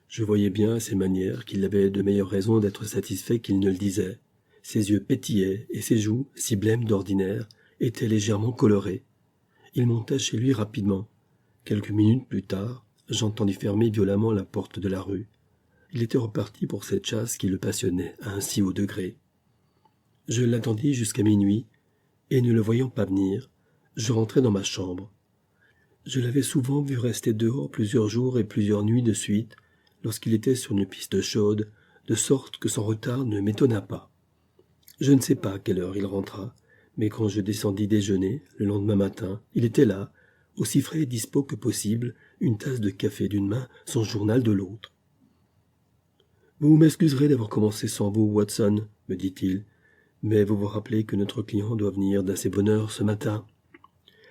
Je voyais bien à ses manières qu'il avait de meilleures raisons d'être satisfait qu'il ne le disait. Ses yeux pétillaient et ses joues, si blêmes d'ordinaire, étaient légèrement colorées. Il monta chez lui rapidement. Quelques minutes plus tard, j'entendis fermer violemment la porte de la rue. Il était reparti pour cette chasse qui le passionnait à un si haut degré. Je l'attendis jusqu'à minuit, et ne le voyant pas venir, je rentrai dans ma chambre. Je l'avais souvent vu rester dehors plusieurs jours et plusieurs nuits de suite, lorsqu'il était sur une piste chaude, de sorte que son retard ne m'étonna pas. Je ne sais pas à quelle heure il rentra, mais quand je descendis déjeuner, le lendemain matin, il était là, aussi frais et dispos que possible, une tasse de café d'une main, son journal de l'autre. « Vous m'excuserez d'avoir commencé sans vous, Watson, » me dit-il, « mais vous vous rappelez que notre client doit venir d'assez bonne heure ce matin. »«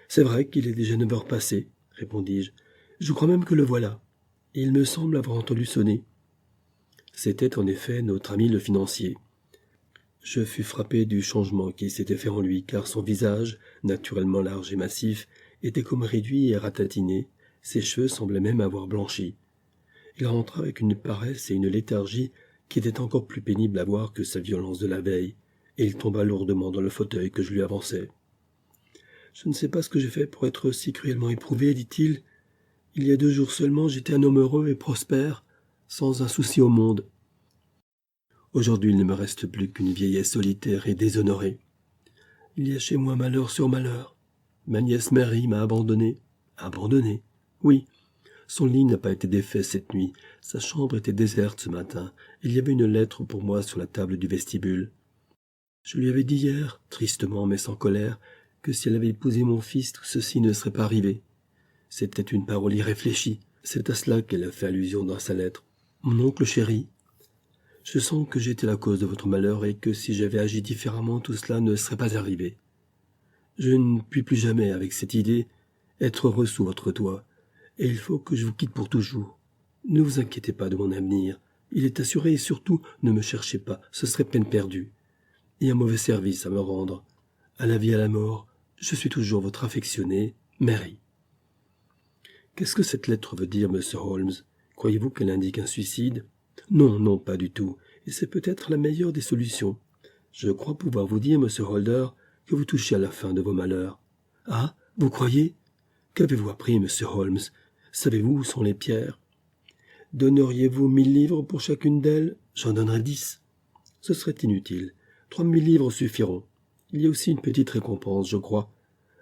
C'est vrai qu'il est déjà 9 heures passées, » répondis-je. « Je crois même que le voilà. Il me semble avoir entendu sonner. » C'était en effet notre ami le financier. Je fus frappé du changement qui s'était fait en lui, car son visage, naturellement large et massif, était comme réduit et ratatiné, ses cheveux semblaient même avoir blanchi. Il rentra avec une paresse et une léthargie qui étaient encore plus pénibles à voir que sa violence de la veille, et il tomba lourdement dans le fauteuil que je lui avançai. « Je ne sais pas ce que j'ai fait pour être si cruellement éprouvé, dit-il. Il y a 2 jours seulement, j'étais un homme heureux et prospère, sans un souci au monde. Aujourd'hui, il ne me reste plus qu'une vieillesse solitaire et déshonorée. Il y a chez moi malheur sur malheur. Ma nièce Mary m'a abandonné. Abandonné? Oui. Son lit n'a pas été défait cette nuit. Sa chambre était déserte ce matin. Il y avait une lettre pour moi sur la table du vestibule. Je lui avais dit hier, tristement mais sans colère, que si elle avait épousé mon fils, tout ceci ne serait pas arrivé. C'était une parole irréfléchie. C'est à cela qu'elle a fait allusion dans sa lettre. Mon oncle chéri, je sens que j'étais la cause de votre malheur et que si j'avais agi différemment, tout cela ne serait pas arrivé. Je ne puis plus jamais, avec cette idée, être heureux sous votre toit, et il faut que je vous quitte pour toujours. Ne vous inquiétez pas de mon avenir. Il est assuré et surtout, ne me cherchez pas, ce serait peine perdue. Et un mauvais service à me rendre. À la vie, à la mort, je suis toujours votre affectionné, Mary. Qu'est-ce que cette lettre veut dire, monsieur Holmes? Croyez-vous qu'elle indique un suicide? Non, non, pas du tout, et c'est peut-être la meilleure des solutions. Je crois pouvoir vous dire, monsieur Holder, que vous touchez à la fin de vos malheurs. Ah, vous croyez? Qu'avez-vous appris, monsieur Holmes? Savez-vous où sont les pierres? Donneriez-vous 1000 livres pour chacune d'elles? J'en donnerai 10. Ce serait inutile. 3000 livres suffiront. Il y a aussi une petite récompense, je crois.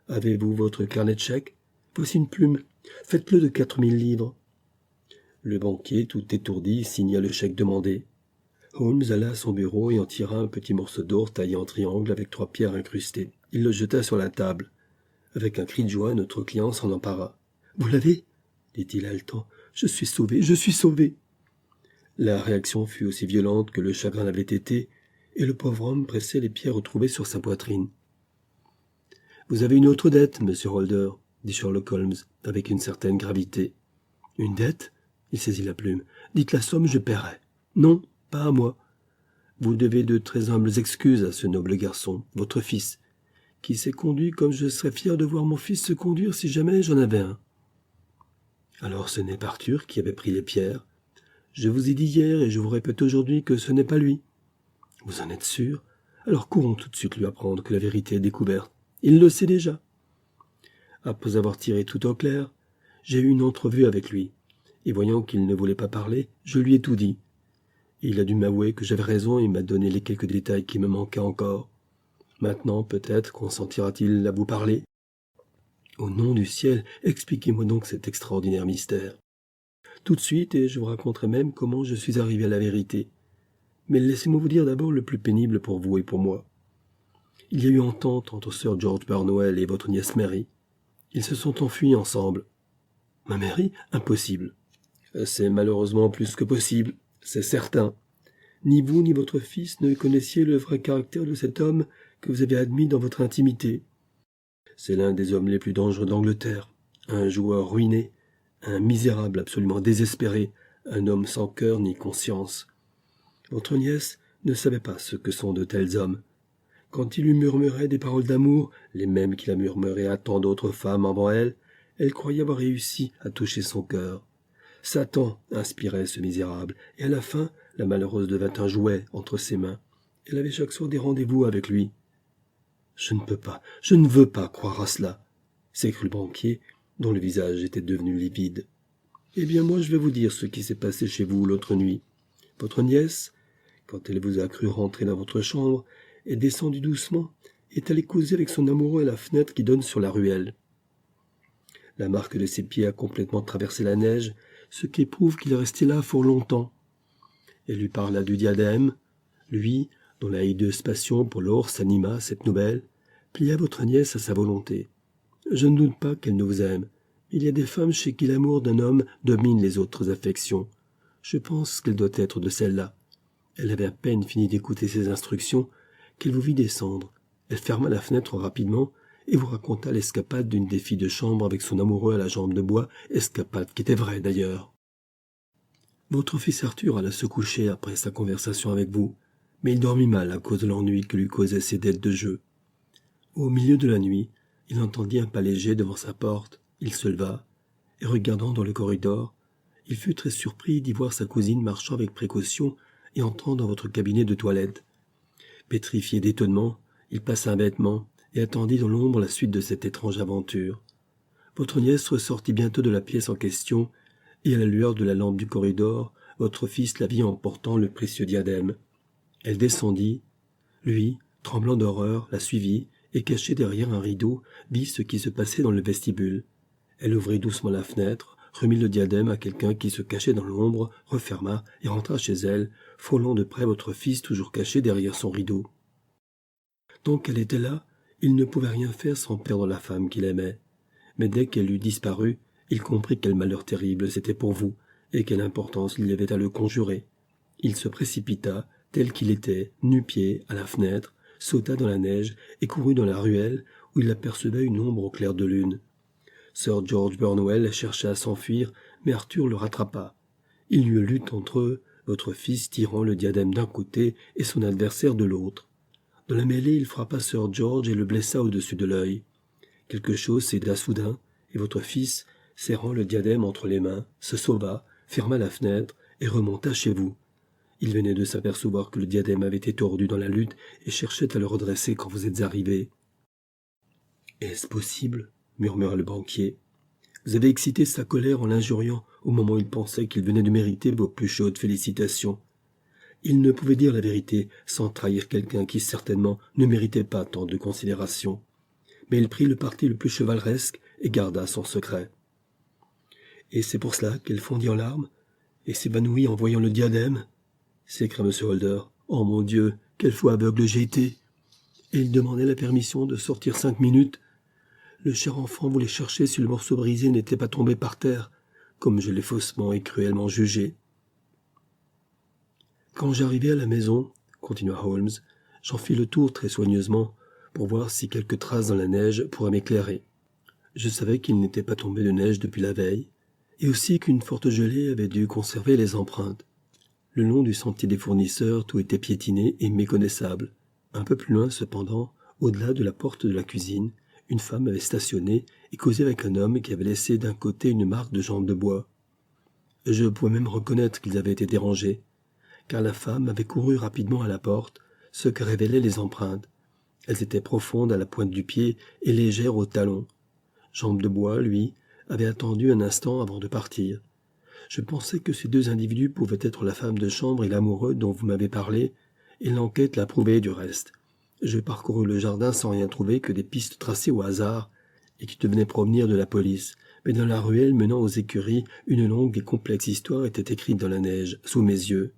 Avez-vous votre carnet de chèques? Voici une plume. Faites-le de 4000 livres. Le banquier, tout étourdi, signa le chèque demandé. Holmes alla à son bureau et en tira un petit morceau d'or taillé en triangle avec 3 pierres incrustées. Il le jeta sur la table. Avec un cri de joie, notre client s'en empara. « Vous l'avez » dit-il haletant. « Je suis sauvé, je suis sauvé !» La réaction fut aussi violente que le chagrin l'avait été, et le pauvre homme pressait les pierres retrouvées sur sa poitrine. « Vous avez une autre dette, monsieur Holder, » dit Sherlock Holmes, avec une certaine gravité. « Une dette ?» Il saisit la plume. « Dites la somme, je paierai. »« Non, pas à moi. Vous devez de très humbles excuses à ce noble garçon, votre fils, qui s'est conduit comme je serais fier de voir mon fils se conduire si jamais j'en avais un. » Alors ce n'est pas Arthur qui avait pris les pierres. Je vous ai dit hier et je vous répète aujourd'hui que ce n'est pas lui. Vous en êtes sûr? Alors courons tout de suite lui apprendre que la vérité est découverte. Il le sait déjà. Après avoir tiré tout au clair, j'ai eu une entrevue avec lui, et voyant qu'il ne voulait pas parler, je lui ai tout dit. Il a dû m'avouer que j'avais raison et m'a donné les quelques détails qui me manquaient encore. Maintenant, peut-être consentira-t-il à vous parler. Au nom du ciel, expliquez-moi donc cet extraordinaire mystère. Tout de suite, et je vous raconterai même comment je suis arrivé à la vérité. Mais laissez-moi vous dire d'abord le plus pénible pour vous et pour moi. Il y a eu entente entre Sir George Burnwell et votre nièce Mary. Ils se sont enfuis ensemble. Ma Mary? Impossible. C'est malheureusement plus que possible, c'est certain. Ni vous ni votre fils ne connaissiez le vrai caractère de cet homme que vous avez admis dans votre intimité. C'est l'un des hommes les plus dangereux d'Angleterre, un joueur ruiné, un misérable absolument désespéré, un homme sans cœur ni conscience. Votre nièce ne savait pas ce que sont de tels hommes. Quand il lui murmurait des paroles d'amour, les mêmes qu'il a murmurées à tant d'autres femmes avant elle, elle croyait avoir réussi à toucher son cœur. Satan inspirait ce misérable, et à la fin, la malheureuse devint un jouet entre ses mains. Elle avait chaque soir des rendez-vous avec lui. « Je ne peux pas, je ne veux pas croire à cela !» s'écria le banquier, dont le visage était devenu livide. « Eh bien, moi, je vais vous dire ce qui s'est passé chez vous l'autre nuit. Votre nièce, quand elle vous a cru rentrer dans votre chambre, est descendue doucement, est allée causer avec son amoureux à la fenêtre qui donne sur la ruelle. La marque de ses pieds a complètement traversé la neige, ce qui prouve qu'il est resté là fort longtemps. Elle lui parla du diadème. Lui, dont la hideuse passion pour l'or s'anima à cette nouvelle, plia votre nièce à sa volonté. Je ne doute pas qu'elle ne vous aime. Il y a des femmes chez qui l'amour d'un homme domine les autres affections. Je pense qu'elle doit être de celle-là. Elle avait à peine fini d'écouter ses instructions qu'elle vous vit descendre. Elle ferma la fenêtre rapidement et vous raconta l'escapade d'une des filles de chambre avec son amoureux à la jambe de bois, escapade qui était vraie d'ailleurs. Votre fils Arthur alla se coucher après sa conversation avec vous, mais il dormit mal à cause de l'ennui que lui causaient ses dettes de jeu. Au milieu de la nuit, il entendit un pas léger devant sa porte. Il se leva, et regardant dans le corridor, il fut très surpris d'y voir sa cousine marchant avec précaution et entrant dans votre cabinet de toilette. Pétrifié d'étonnement, il passa un vêtement et attendit dans l'ombre la suite de cette étrange aventure. Votre nièce ressortit bientôt de la pièce en question, et à la lueur de la lampe du corridor, votre fils la vit en portant le précieux diadème. Elle descendit. Lui, tremblant d'horreur, la suivit et cachée derrière un rideau, vit ce qui se passait dans le vestibule. Elle ouvrit doucement la fenêtre, remit le diadème à quelqu'un qui se cachait dans l'ombre, referma et rentra chez elle, frôlant de près votre fils toujours caché derrière son rideau. Tant qu'elle était là, il ne pouvait rien faire sans perdre la femme qu'il aimait. Mais dès qu'elle eut disparu, il comprit quel malheur terrible c'était pour vous, et quelle importance il y avait à le conjurer. Il se précipita, tel qu'il était, nu-pieds, à la fenêtre, sauta dans la neige et courut dans la ruelle où il apercevait une ombre au clair de lune. Sir George Burnwell chercha à s'enfuir, mais Arthur le rattrapa. Il y eut lutte entre eux, votre fils tirant le diadème d'un côté et son adversaire de l'autre. Dans la mêlée, il frappa Sir George et le blessa au-dessus de l'œil. Quelque chose céda soudain, et votre fils, serrant le diadème entre les mains, se sauva, ferma la fenêtre et remonta chez vous. Il venait de s'apercevoir que le diadème avait été tordu dans la lutte et cherchait à le redresser quand vous êtes arrivés. « Est-ce possible ?» murmura le banquier. « Vous avez excité sa colère en l'injuriant au moment où il pensait qu'il venait de mériter vos plus chaudes félicitations. Il ne pouvait dire la vérité sans trahir quelqu'un qui certainement ne méritait pas tant de considération. Mais il prit le parti le plus chevaleresque et garda son secret. Et c'est pour cela qu'elle fondit en larmes et s'évanouit en voyant le diadème, s'écria M. Holder. Oh mon Dieu, quelle fois aveugle j'ai été! Et il demandait la permission de sortir 5 minutes. Le cher enfant voulait chercher si le morceau brisé n'était pas tombé par terre, comme je l'ai faussement et cruellement jugé. Quand j'arrivai à la maison, continua Holmes, j'en fis le tour très soigneusement pour voir si quelque trace dans la neige pourrait m'éclairer. Je savais qu'il n'était pas tombé de neige depuis la veille, et aussi qu'une forte gelée avait dû conserver les empreintes. Le long du sentier des fournisseurs, tout était piétiné et méconnaissable. Un peu plus loin, cependant, au-delà de la porte de la cuisine, une femme avait stationné et causé avec un homme qui avait laissé d'un côté une marque de jambe de bois. Je pouvais même reconnaître qu'ils avaient été dérangés, car la femme avait couru rapidement à la porte, ce que révélaient les empreintes. Elles étaient profondes à la pointe du pied et légères au talon. Jambe de bois, lui, avait attendu un instant avant de partir. Je pensais que ces deux individus pouvaient être la femme de chambre et l'amoureux dont vous m'avez parlé, et l'enquête l'a prouvé du reste. Je parcourus le jardin sans rien trouver que des pistes tracées au hasard et qui devenaient provenir de la police, mais dans la ruelle menant aux écuries, une longue et complexe histoire était écrite dans la neige, sous mes yeux.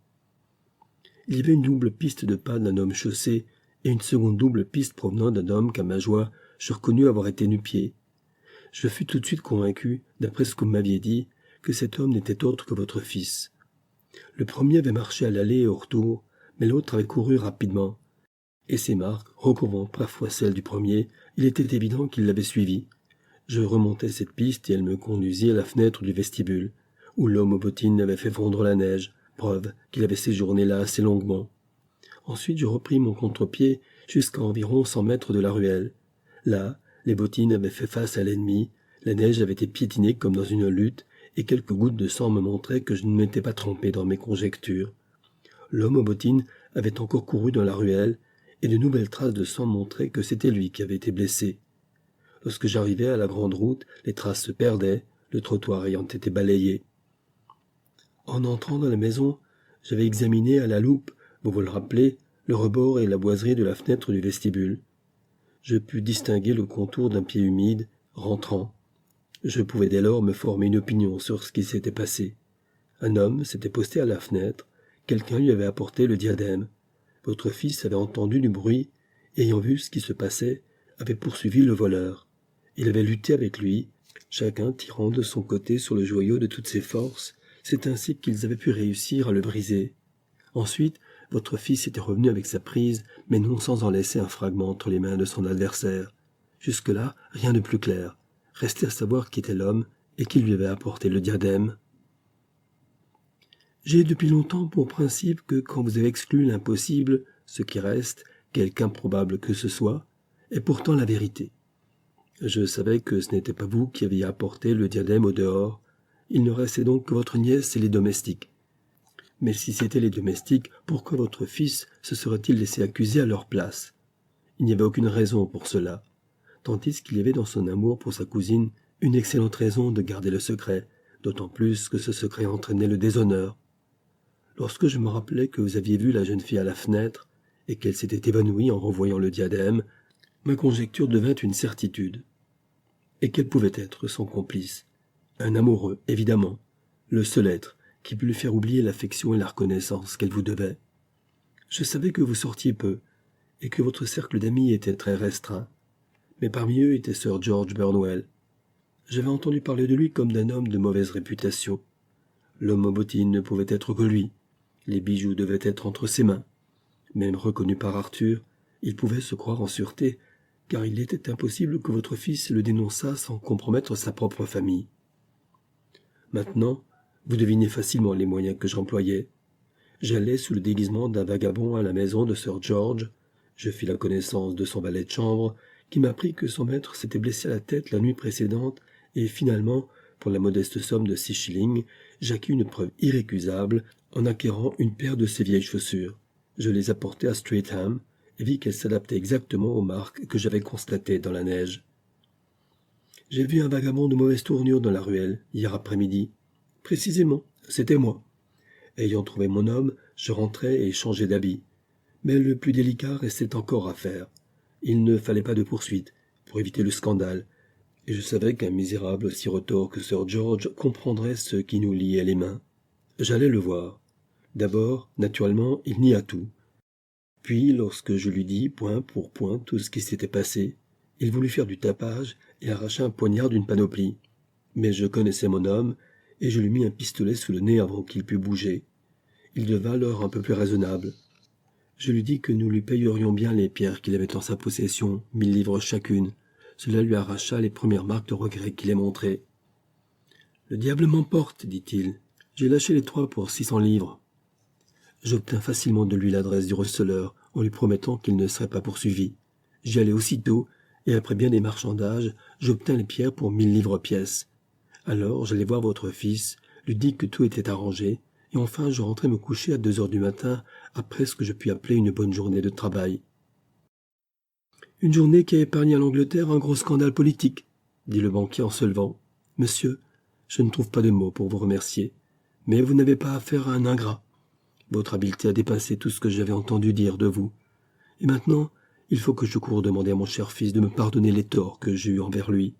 Il y avait une double piste de pas d'un homme chaussé et une seconde double piste provenant d'un homme qu'à ma joie, je reconnus avoir été nu-pieds. Je fus tout de suite convaincu, d'après ce que vous m'aviez dit, que cet homme n'était autre que votre fils. Le premier avait marché à l'aller et au retour, mais l'autre avait couru rapidement. Et ces marques, recouvrant parfois celles du premier, il était évident qu'il l'avait suivi. Je remontai cette piste et elle me conduisit à la fenêtre du vestibule, où l'homme aux bottines avait fait fondre la neige, preuve qu'il avait séjourné là assez longuement. Ensuite je repris mon contre-pied jusqu'à environ 100 mètres de la ruelle. Là, les bottines avaient fait face à l'ennemi, la neige avait été piétinée comme dans une lutte, et quelques gouttes de sang me montraient que je ne m'étais pas trompé dans mes conjectures. L'homme aux bottines avait encore couru dans la ruelle, et de nouvelles traces de sang montraient que c'était lui qui avait été blessé. Lorsque j'arrivai à la grande route, les traces se perdaient, le trottoir ayant été balayé. En entrant dans la maison, j'avais examiné à la loupe, vous vous le rappelez, le rebord et la boiserie de la fenêtre du vestibule. Je pus distinguer le contour d'un pied humide, rentrant. Je pouvais dès lors me former une opinion sur ce qui s'était passé. Un homme s'était posté à la fenêtre, quelqu'un lui avait apporté le diadème. Votre fils avait entendu du bruit, et ayant vu ce qui se passait, avait poursuivi le voleur. Il avait lutté avec lui, chacun tirant de son côté sur le joyau de toutes ses forces. C'est ainsi qu'ils avaient pu réussir à le briser. Ensuite, votre fils était revenu avec sa prise, mais non sans en laisser un fragment entre les mains de son adversaire. Jusque-là, rien de plus clair. Restait à savoir qui était l'homme et qui lui avait apporté le diadème. J'ai depuis longtemps pour principe que quand vous avez exclu l'impossible, ce qui reste, quelque improbable que ce soit, est pourtant la vérité. Je savais que ce n'était pas vous qui aviez apporté le diadème au dehors. Il ne restait donc que votre nièce et les domestiques. Mais si c'étaient les domestiques, pourquoi votre fils se serait-il laissé accuser à leur place? Il n'y avait aucune raison pour cela, tandis qu'il y avait dans son amour pour sa cousine une excellente raison de garder le secret, d'autant plus que ce secret entraînait le déshonneur. Lorsque je me rappelais que vous aviez vu la jeune fille à la fenêtre, et qu'elle s'était évanouie en revoyant le diadème, Ma conjecture devint une certitude. Et quel pouvait être son complice? Un amoureux, évidemment, le seul être qui put lui faire oublier l'affection et la reconnaissance qu'elle vous devait. Je savais que vous sortiez peu, et que votre cercle d'amis était très restreint, mais parmi eux était Sir George Burnwell. J'avais entendu parler de lui comme d'un homme de mauvaise réputation. L'homme aux bottines ne pouvait être que lui, les bijoux devaient être entre ses mains. Même reconnu par Arthur, il pouvait se croire en sûreté, car il était impossible que votre fils le dénonçât sans compromettre sa propre famille. Maintenant, vous devinez facilement les moyens que j'employais. J'allais sous le déguisement d'un vagabond à la maison de Sir George. Je fis la connaissance de son valet de chambre, qui m'apprit que son maître s'était blessé à la tête la nuit précédente, et finalement, pour la modeste somme de 6 shillings, j'acquis une preuve irrécusable en acquérant une paire de ses vieilles chaussures. Je les apportai à Streatham, et vis qu'elles s'adaptaient exactement aux marques que j'avais constatées dans la neige. J'ai vu un vagabond de mauvaise tournure dans la ruelle, hier après-midi. Précisément, c'était moi. Ayant trouvé mon homme, je rentrai et changeai d'habit. Mais le plus délicat restait encore à faire. Il ne fallait pas de poursuite, pour éviter le scandale, et je savais qu'un misérable aussi retors que Sir George comprendrait ce qui nous liait les mains. J'allais le voir. D'abord, naturellement, il nia tout. Puis, lorsque je lui dis point pour point tout ce qui s'était passé, il voulut faire du tapage et arracha un poignard d'une panoplie. Mais je connaissais mon homme, et je lui mis un pistolet sous le nez avant qu'il pût bouger. Il devint alors un peu plus raisonnable. Je lui dis que nous lui payerions bien les pierres qu'il avait en sa possession, 1000 livres chacune. Cela lui arracha les premières marques de regret qu'il ait montrées. « Le diable m'emporte, dit-il. J'ai lâché les 3 pour 600 livres. » J'obtins facilement de lui l'adresse du receleur, en lui promettant qu'il ne serait pas poursuivi. J'y allai aussitôt, et après bien des marchandages, j'obtins les pierres pour 1000 livres pièce. Alors j'allai voir votre fils, lui dis que tout était arrangé, et enfin je rentrai me coucher à 2 heures du matin, après ce que je puis appeler une bonne journée de travail. « Une journée qui a épargné à l'Angleterre un gros scandale politique, » dit le banquier en se levant. « Monsieur, je ne trouve pas de mots pour vous remercier, mais vous n'avez pas affaire à un ingrat. Votre habileté a dépassé tout ce que j'avais entendu dire de vous. Et maintenant, il faut que je coure demander à mon cher fils de me pardonner les torts que j'ai eus envers lui.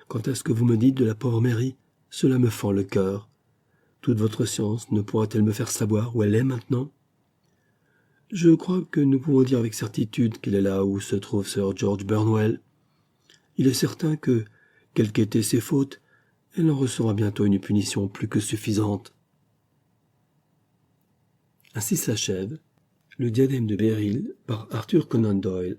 Quant à ce que vous me dites de la pauvre Mary, cela me fend le cœur. Toute votre science ne pourra-t-elle me faire savoir où elle est maintenant? Je crois que nous pouvons dire avec certitude qu'elle est là où se trouve Sir George Burnwell. Il est certain que, quelles qu'étaient ses fautes, elle en recevra bientôt une punition plus que suffisante. Ainsi s'achève le diadème de Beryl par Arthur Conan Doyle.